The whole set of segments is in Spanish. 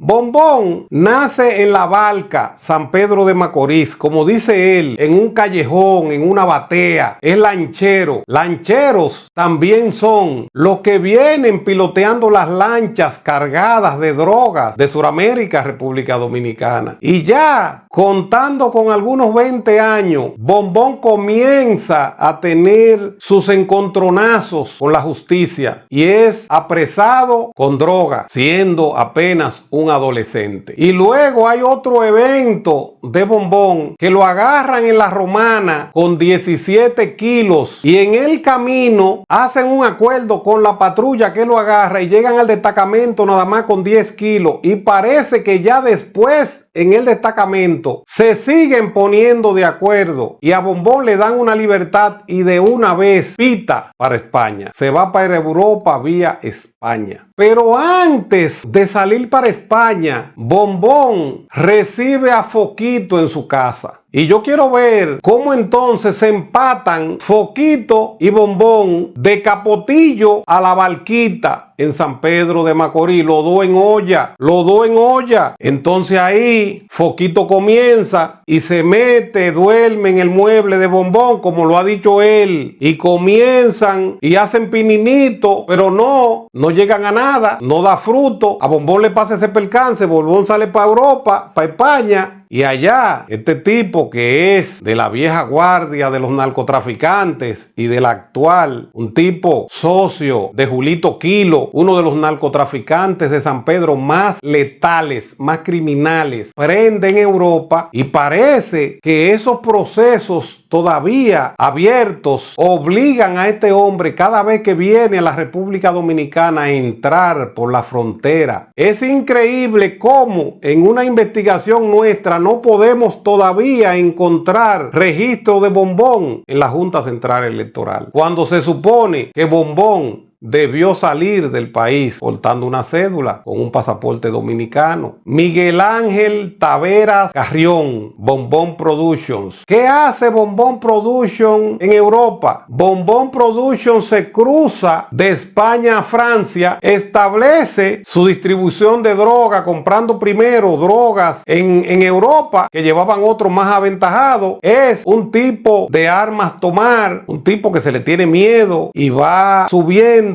Bombón nace en la Barca, San Pedro de Macorís, como dice él, en un callejón, en una batea, es lanchero. Lancheros también son los que vienen piloteando las lanchas cargadas de drogas de Sudamérica, República Dominicana. Y ya contando con algunos 20 años, Bombón comienza a tener sus encontronazos con la justicia y es apresado con droga, siendo apenas un adolescente. Y luego hay otro evento de Bombón que lo agarran en la Romana con 17 kilos y en el camino hacen un acuerdo con la patrulla que lo agarra y llegan al destacamento nada más con 10 kilos y parece que ya después en el destacamento se siguen poniendo de acuerdo y a Bombón le dan una libertad y de una vez pita para España. Se va para Europa vía España. Pero antes de salir para España, Bombón recibe a Foquito en su casa. Y yo quiero ver cómo entonces se empatan Foquito y Bombón de Capotillo a la Barquita en San Pedro de Macorís, los dos en olla. Entonces ahí Foquito comienza y se mete, duerme en el mueble de Bombón, como lo ha dicho él, y comienzan y hacen pininito, pero no llegan a nada, no da fruto. A Bombón le pasa ese percance, Bombón sale para Europa, para España. Y allá, este tipo que es de la vieja guardia de los narcotraficantes y de la actual, un tipo socio de Julito Quilo, uno de los narcotraficantes de San Pedro más letales, más criminales, prende en Europa y parece que esos procesos todavía abiertos obligan a este hombre cada vez que viene a la República Dominicana a entrar por la frontera. Es increíble cómo en una investigación nuestra no podemos todavía encontrar registro de Bombón en la Junta Central Electoral, cuando se supone que Bombón debió salir del país portando una cédula con un pasaporte dominicano. Miguel Ángel Taveras Carrión, Bombón Productions. ¿Qué hace Bombón Productions en Europa? Bombón Productions se cruza de España a Francia, establece su distribución de droga, comprando primero drogas en Europa que llevaban otros más aventajados. Es un tipo de armas tomar, un tipo que se le tiene miedo y va subiendo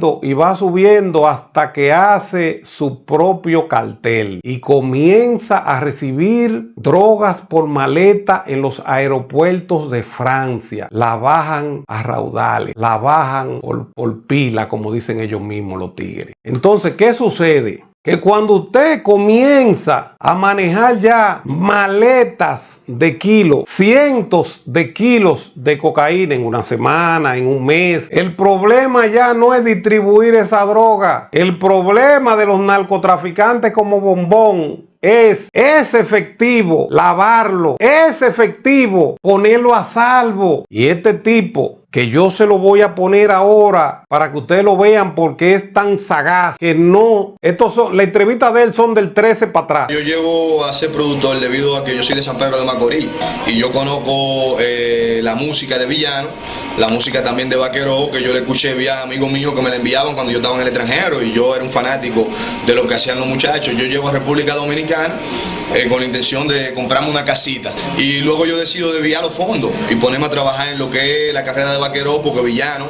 hasta que hace su propio cartel y comienza a recibir drogas por maleta en los aeropuertos de Francia. La bajan a raudales, la bajan por pila, como dicen ellos mismos los tigres. Entonces, ¿qué sucede? Que cuando usted comienza a manejar ya maletas de kilos, cientos de kilos de cocaína en una semana, en un mes, el problema ya no es distribuir esa droga. El problema de los narcotraficantes como Bombón es efectivo lavarlo, es efectivo ponerlo a salvo. Y este tipo, que yo se lo voy a poner ahora para que ustedes lo vean porque es tan sagaz que no, la entrevista de él son del 13 para atrás. Yo llego a ser productor debido a que yo soy de San Pedro de Macorís y yo conozco la música de Villano, la música también de Vaquero, que yo le escuché a amigos míos que me la enviaban cuando yo estaba en el extranjero y yo era un fanático de lo que hacían los muchachos. Yo llego a República Dominicana con la intención de comprarme una casita y luego yo decido desviar los fondos y ponerme a trabajar en lo que es la carrera de Vaquero, porque Villano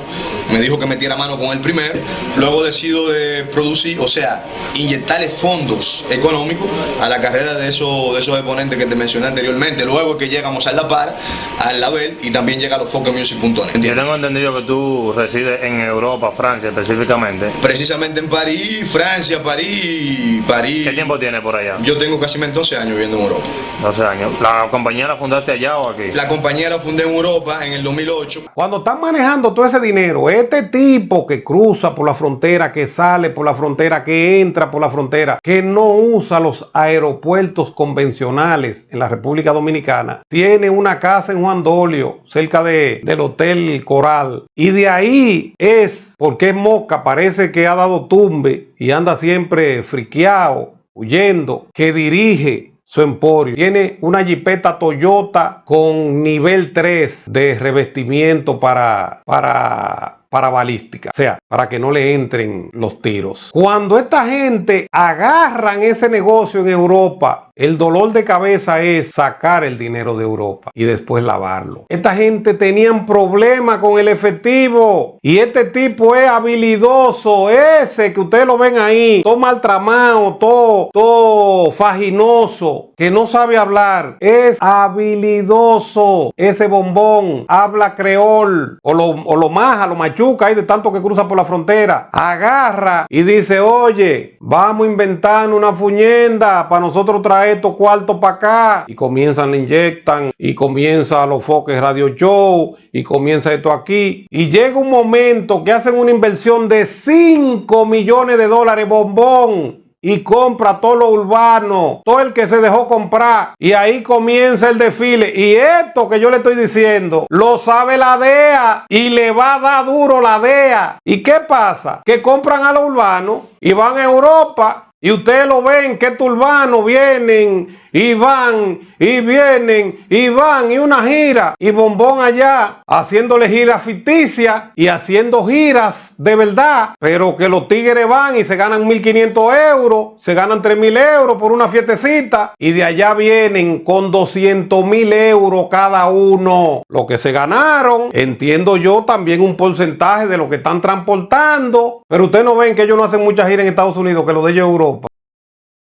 me dijo que metiera mano con él primero. Luego decido de producir, o sea, inyectarle fondos económicos a la carrera de esos exponentes que te mencioné anteriormente. Luego que llegamos al La Par, al Label y también llega a los FoqueMusic.net. Yo tengo entendido que tú resides en Europa, Francia específicamente. Precisamente en París, Francia, París. ¿Qué tiempo tienes por allá? Yo tengo casi 12 años viviendo en Europa. 12 años. ¿La compañía la fundaste allá o aquí? La compañía la fundé en Europa en el 2008. Cuando están manejando todo ese dinero, este tipo que cruza por la frontera, que sale por la frontera, que entra por la frontera, que no usa los aeropuertos convencionales en la República Dominicana, tiene una casa en Juan Dolio, cerca del Hotel Coral. Y de ahí es, porque es Moca, parece que ha dado tumbe y anda siempre friqueado, huyendo, que dirige su emporio. Tiene una jipeta Toyota con nivel 3 de revestimiento para para balística, o sea, para que no le entren los tiros. Cuando esta gente agarran ese negocio en Europa, el dolor de cabeza es sacar el dinero de Europa y después lavarlo. Esta gente tenían problemas con el efectivo y este tipo es habilidoso, ese que ustedes lo ven ahí, todo maltramado, todo faginoso, que no sabe hablar, es habilidoso. Ese bombón habla creol o lo maja, lo machuca ahí de tanto que cruza por la frontera. Agarra y dice, oye, vamos a inventar una fuñenda para nosotros traer estos cuartos para acá, y comienzan, le inyectan, y comienza los foques radio show, y comienza esto aquí, y llega un momento que hacen una inversión de $5 millones, bombón, y compra todo lo urbano, todo el que se dejó comprar, y ahí comienza el desfile. Y esto que yo le estoy diciendo lo sabe la DEA y le va a dar duro la DEA. ¿Y qué pasa? Que compran a lo urbano y van a Europa. Y ustedes lo ven que estos urbanos vienen y van y vienen y van, y una gira, y bombón allá haciéndole giras ficticias y haciendo giras de verdad, pero que los tigres van y se ganan 1.500 euros, se ganan 3.000 euros por una fiestecita, y de allá vienen con 200.000 euros cada uno. Lo que se ganaron, entiendo yo, también un porcentaje de lo que están transportando, pero ustedes no ven que ellos no hacen mucha gira en Estados Unidos, que lo de ellos Europa.